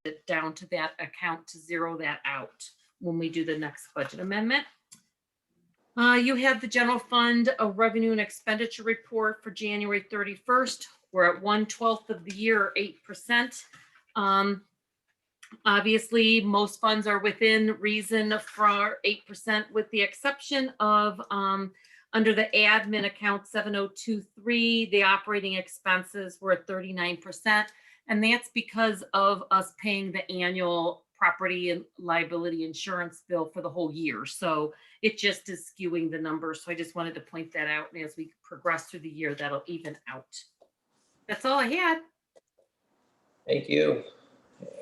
it down to that account to zero that out when we do the next budget amendment. You have the general fund, a revenue and expenditure report for January 31st. We're at 1/12 of the year, or 8%. Obviously, most funds are within reason for 8%, with the exception of under the admin account 7023, the operating expenses were at 39%. And that's because of us paying the annual property and liability insurance bill for the whole year. So it just is skewing the numbers. So I just wanted to point that out. And as we progress through the year, that'll even out. That's all I had. Thank you.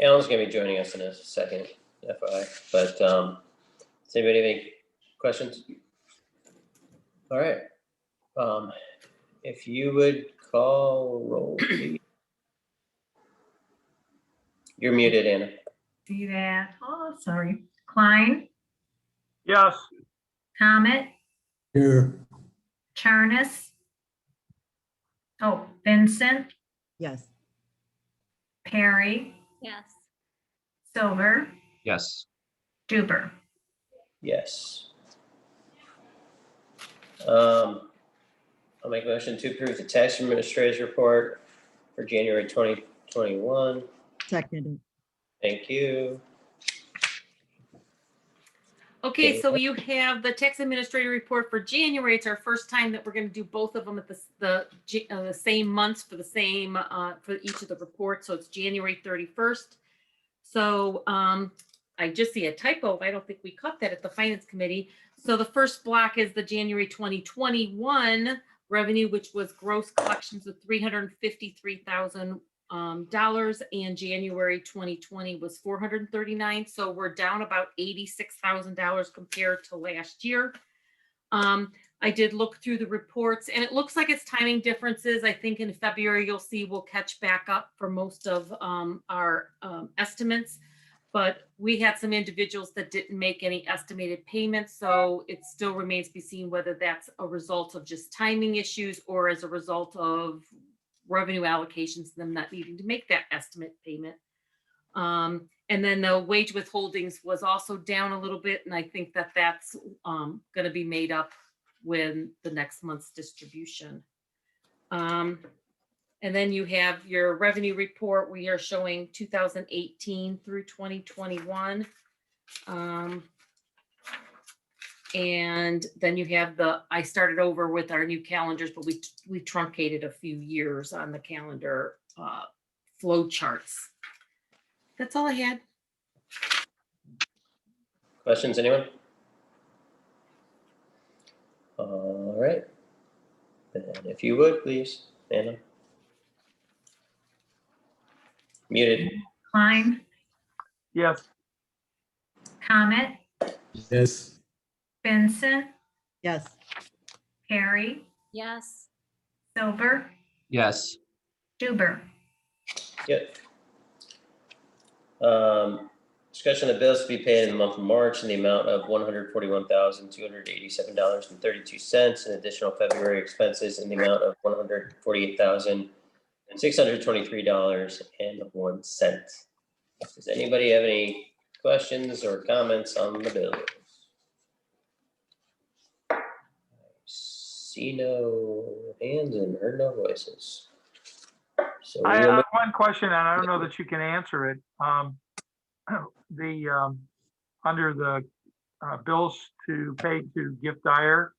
Alan's going to be joining us in a second, FYI. But does anybody have any questions? All right. If you would call roll, please. You're muted, Anna. See that? Oh, sorry. Klein, Yes. Comet, Here. Charnas. Oh, Vincent, Yes. Perry, Yes. Silver, Yes. Duber. Yes. I'll make a motion to approve the tax administrator's report for January 2021. Seconded. Thank you. Okay, so you have the tax administrator report for January. It's our first time that we're going to do both of them at the same months for the same for each of the reports. So it's January 31st. So I just see a typo. I don't think we caught that at the finance committee. So the first block is the January 2021 revenue, which was gross collections of $353,000. And January 2020 was 439. So we're down about $86,000 compared to last year. I did look through the reports and it looks like it's timing differences. I think in February, you'll see we'll catch back up for most of our estimates, but we had some individuals that didn't make any estimated payments. So it still remains to be seen whether that's a result of just timing issues or as a result of revenue allocations, them not needing to make that estimate payment. And then the wage withholdings was also down a little bit. And I think that that's going to be made up when the next month's distribution. And then you have your revenue report. We are showing 2018 through 2021. And then you have I started over with our new calendars, but we truncated a few years on the calendar flow charts. That's all I had. Questions, anyone? All right. And if you would, please, Anna. Muted. Klein, Yes. Comet, Yes. Vincent, Yes. Perry, Yes. Silver, Yes. Duber. Yep. Discussion of bills to be paid in the month of March in the amount of $141,287.32 and additional February expenses in the amount of $148,623.01. Does anybody have any questions or comments on the bills? I see no hands and heard no voices. So I we'll have one question, and I don't know that you can answer it. Under the bills to pay to Gift Dyer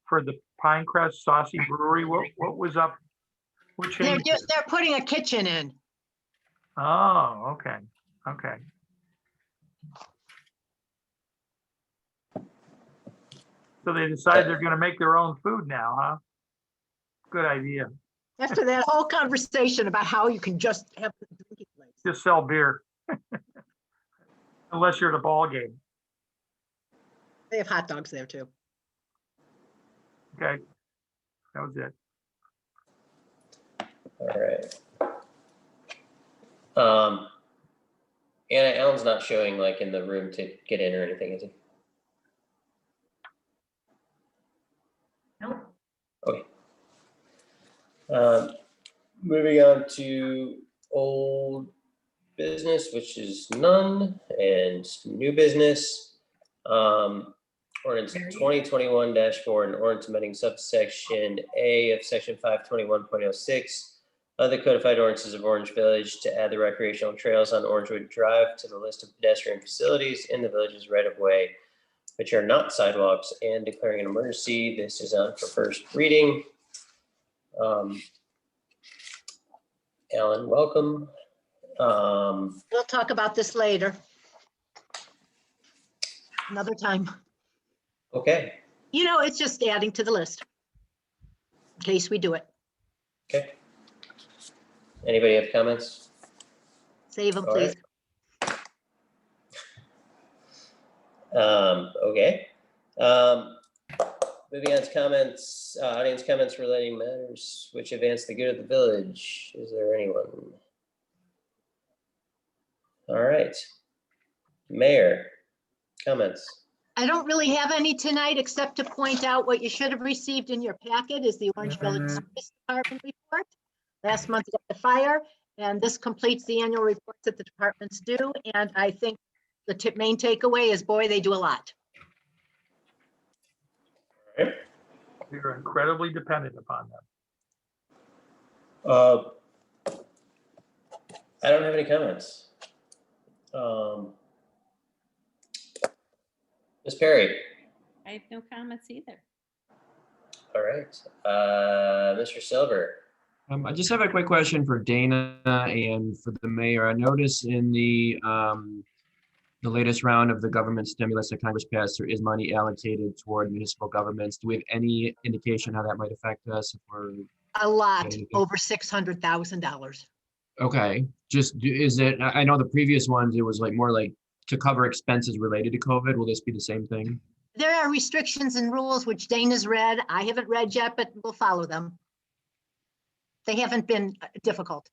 for the Pinecrest Saucy Brewery, what was up? What changed? They're putting a kitchen in. Oh, okay, okay. So they decide they're going to make their own food now, huh? Good idea. After that whole conversation about how you can just have a drinking place. Just sell beer. Unless you're at a ball game. They have hot dogs there too. Okay. That was it. All right. Anna, Alan's not showing like in the room to get in or anything, is he? Nope. Okay. Moving on to old business, which is none, and new business. Ordinance 2021-4, and ordinance amending subsection A of section 521.06 of the codified ordinances of Orange Village to add the recreational trails on Orangewood Drive to the list of pedestrian facilities in the village's right of way, which are not sidewalks, and declaring an emergency. This is on for first reading. Alan, welcome. We'll talk about this later. Another time. Okay, You know, it's just adding to the list. In case we do it. okay. Anybody have comments? Save them, All please. Okay. Moving on to comments, audience comments relating matters which advance the good of the village. Is there anyone? All right. Mayor, comments. I don't really have any tonight, except to point out what you should have received in your packet is the Orange Village Service Department report. Last month we got the fire, and this completes the annual reports that the departments do. And I think the main takeaway is, boy, they do a lot. All right. We are incredibly dependent upon them. I don't have any comments. Ms. Perry. I have no comments either. All right. Mr. Silver. I just have a quick question for Dana and for the mayor. I noticed in the latest round of the government stimulus that Congress passed, there is money allocated toward municipal governments. Do we have any indication how that might affect us? If we're A lot, anything? over $600,000. Okay, is it? I know the previous ones it was like more like to cover expenses related to COVID. Will this be the same thing? There are restrictions and rules which Dana's read. I haven't read yet, but we'll follow them. They haven't been difficult.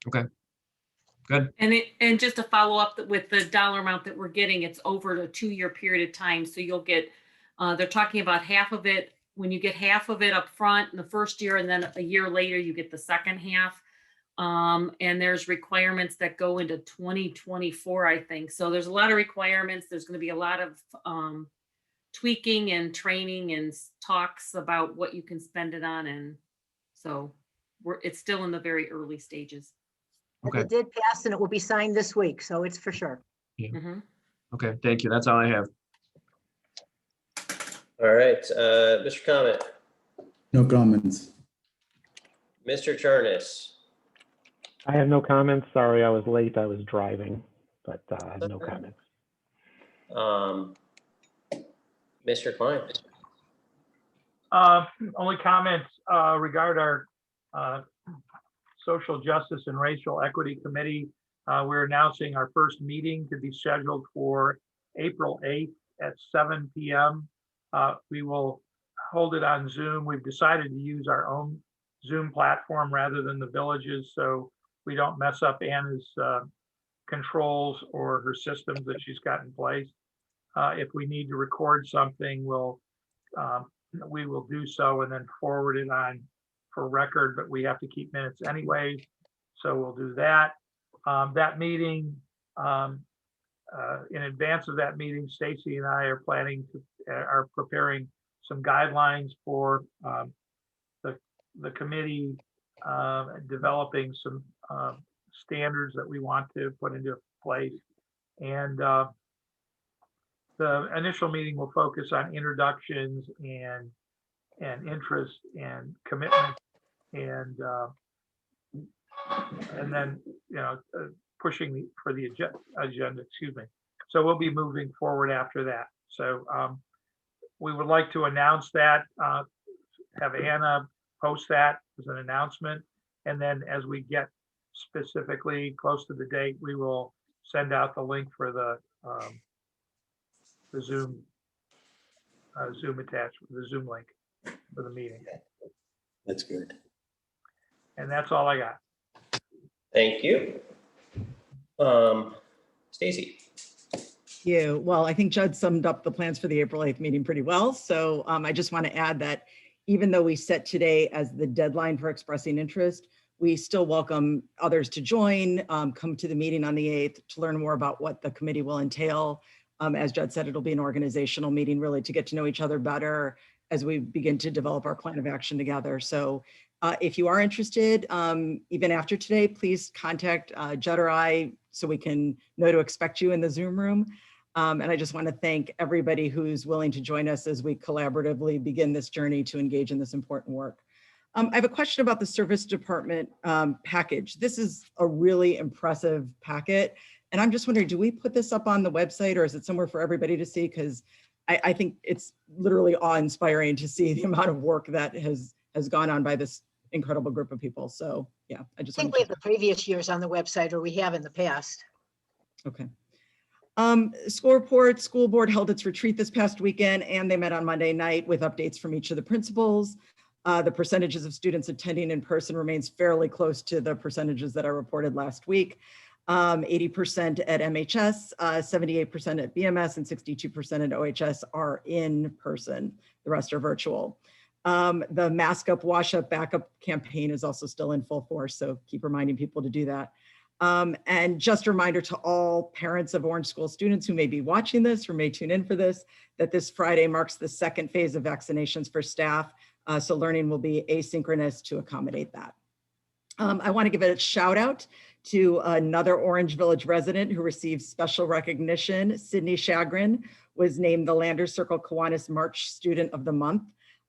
Okay, good. And just to follow up with the dollar amount that we're getting, it's over a 2-year period of time. So you'll get, they're talking about half of it. When you get half of it up front in the first year, and then a year later, you get the second half. And there's requirements that go into 2024, I think. So there's a lot of requirements. There's going to be a lot of tweaking and training and talks about what you can spend it on. And so it's still in the very early stages. But Okay. it did pass and it will be signed this week, so it's for sure. Mhm. Okay, thank you. That's all I have. All right. Mr. Comment. No comments. Mr. Charnas. I have no comments. Sorry, I was late. I was driving, but I have no comments. Mr. Klein. Only comments regard our Social Justice and Racial Equity Committee. We're announcing our first meeting to be scheduled for April 8th at 7 p.m. We will hold it on Zoom. We've decided to use our own Zoom platform rather than the village's, so we don't mess up Anna's controls or her systems that she's got in place. If we need to record something, we will do so and then forward it on for record, but we have to keep minutes anyway, so we'll do that. That meeting, in advance of that meeting, Stacy and I are preparing some guidelines for the committee, developing some standards that we want to put into place. And the initial meeting will focus on introductions and interest and commitment, and then pushing for the agenda. Excuse me. So we'll be moving forward after that. So we would like to announce that, have Anna post that as an announcement, and then as we get specifically close to the date, we will send out the link for the Zoom attachment, the Zoom link for the meeting. That's good. And that's all I got. Thank you. Stacy. Yeah, well, I think Judd summed up the plans for the April 8th meeting pretty well. So I just want to add that even though we set today as the deadline for expressing interest, we still welcome others to join, come to the meeting on the 8th to learn more about what the committee will entail. As Judd said, it'll be an organizational meeting really to get to know each other better as we begin to develop our plan of action together. So if you are interested, even after today, please contact Judd or I so we can know to expect you in the Zoom room. And I just want to thank everybody who's willing to join us as we collaboratively begin this journey to engage in this important work. I have a question about the service department package. This is a really impressive packet. And I'm just wondering, do we put this up on the website or is it somewhere for everybody to see? Because I think it's literally awe-inspiring to see the amount of work that has gone on by this incredible group of people. So yeah, I just I think wanted we have the previous years on the website, or we have in the past. Okay. School report, school board held its retreat this past weekend and they met on Monday night with updates from each of the principals. The percentages of students attending in person remains fairly close to the percentages that I reported last week. 80% at MHS, 78% at BMS, and 62% at OHS are in person. The rest are virtual. The mask up, wash up, backup campaign is also still in full force, so keep reminding people to do that. And just a reminder to all parents of Orange School students who may be watching this or may tune in for this, that this Friday marks the second phase of vaccinations for staff. So learning will be asynchronous to accommodate that. I want to give a shout out to another Orange Village resident who received special recognition. Sydney Chagrin was named the Landers Circle Kiwanis March Student of the Month.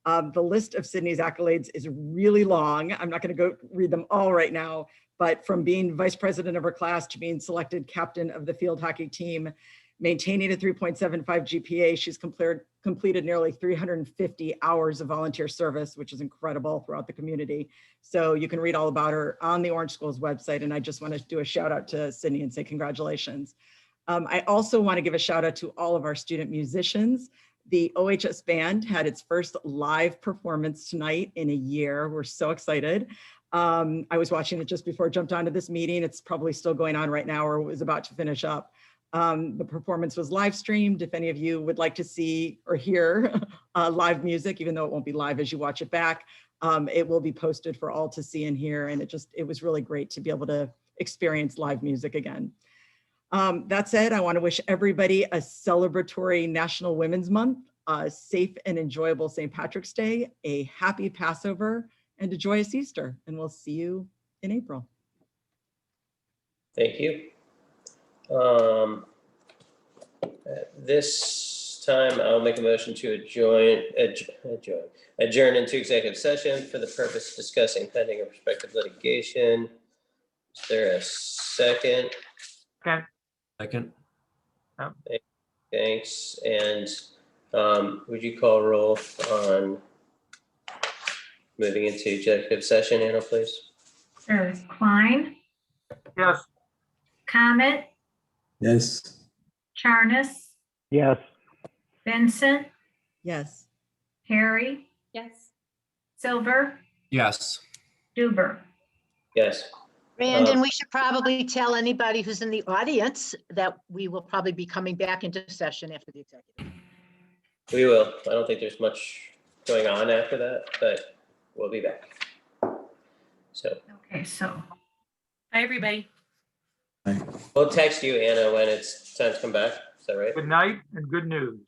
The list of Sydney's accolades is really long. I'm not going to go read them all right now, but from being vice president of her class to being selected captain of the field hockey team, maintaining a 3.75 GPA, she's completed nearly 350 hours of volunteer service, which is incredible throughout the community. So you can read all about her on the Orange Schools website. And I just want to do a shout out to Sydney and say congratulations. I also want to give a shout out to all of our student musicians. The OHS band had its first live performance tonight in a year. We're so excited. I was watching it just before I jumped onto this meeting. It's probably still going on right now or was about to finish up. The performance was live streamed. If any of you would like to see or hear live music, even though it won't be live as you watch it back, it will be posted for all to see and hear. And it was really great to be able to experience live music again. That said, I want to wish everybody a celebratory National Women's Month, a safe and enjoyable St. Patrick's Day, a happy Passover, and a joyous Easter. And we'll see you in April. Thank you. At this time, I'll make a motion to adjourn into executive session for the purpose of discussing pending or prospective litigation. Is there a second? Okay. Second. Thanks. And would you call roll on moving into executive session, Anna, please? Sure. Klein, Yes. Comet, Yes. Charnas, Yes. Vincent, Yes. Harry, Yes. Silver, Yes. Duber. Yes. Brandon, we should probably tell anybody who's in the audience that we will probably be coming back into session after the executive. We will. I don't think there's much going on after that, but we'll be back. So Okay, so Hi, everybody. we'll text you, Anna, when it's time to come back. Is that right? Good night and good news.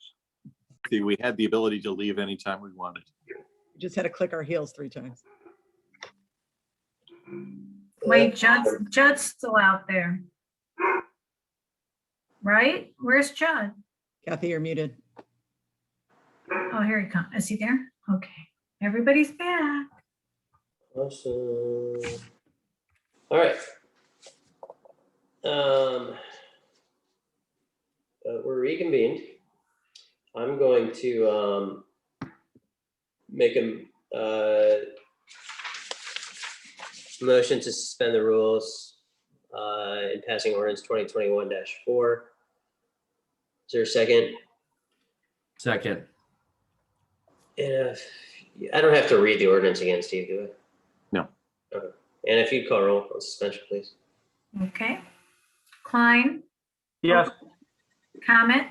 We had the ability to leave anytime we wanted. We just had to click our heels 3 times. wait, Judd's still out there. Right? Where's Judd? Kathy, you're muted. Oh, here he comes. Is he there? Okay. Everybody's back. Awesome. All right. We're reconvened. I'm going to make a motion to suspend the rules in passing ordinance 2021-4. Is there a second? Second. And I don't have to read the ordinance again, Steve, do I? No. Okay. And if you call roll on suspension, please. Okay. Klein, Yes. Comet.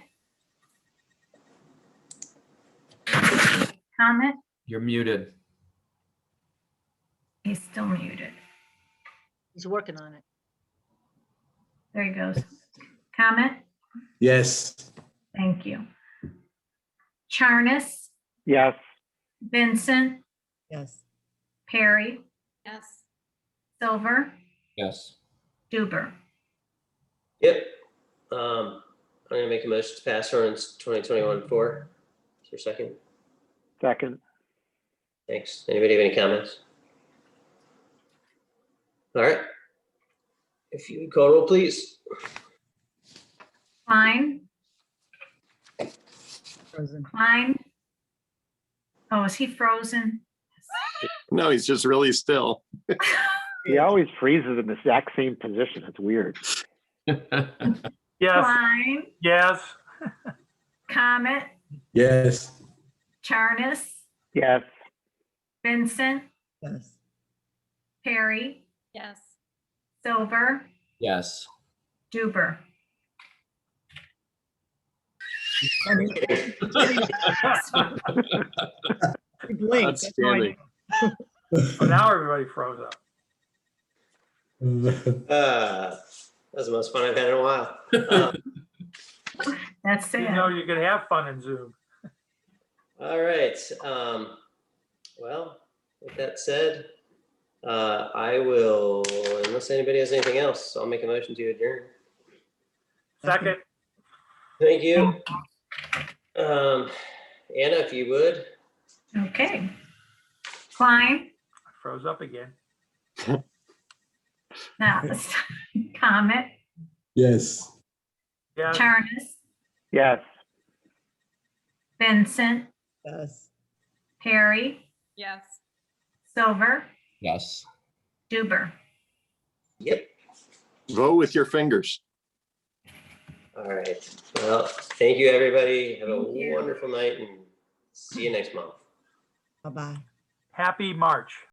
Comet, You're muted. he's still muted. He's working on it. There he goes. Comment? Yes. Thank you. Charnes, Yes. Vincent, Yes. Perry, Yes. Silver, Yes. Duber. Yep. I'm gonna make a motion to pass ordinance 2021-4. Is there a second? Second. Thanks. Anybody have any comments? All right. If you would call roll, please. Klein, Frozen. Klein. Oh, is he frozen? No, he's just really still. He always freezes in the exact same position. It's weird. Yes, Klein, yes, Comet, Yes. Charnes, Yes. Vincent, Yes. Perry, Yes. Silver, Yes. Duber. He blinked. That's why I- Outstanding. well, now everybody froze up. That was the most fun I've had in a while. That's You know, sad. you can have fun in Zoom. All right. Well, with that said, I will, unless anybody has anything else, I'll make a motion to adjourn. Second, Thank you. Anna, if you would. Okay. Klein, froze up again. now, Comet, Yes. Yes, Charnes, Yes. Vincent, Yes. Perry, Yes. Silver, Yes. Duber. Yep. Vote with your fingers. All right. Well, thank you, everybody. Have a Thank you. wonderful night and see you next month. Bye-bye. happy March.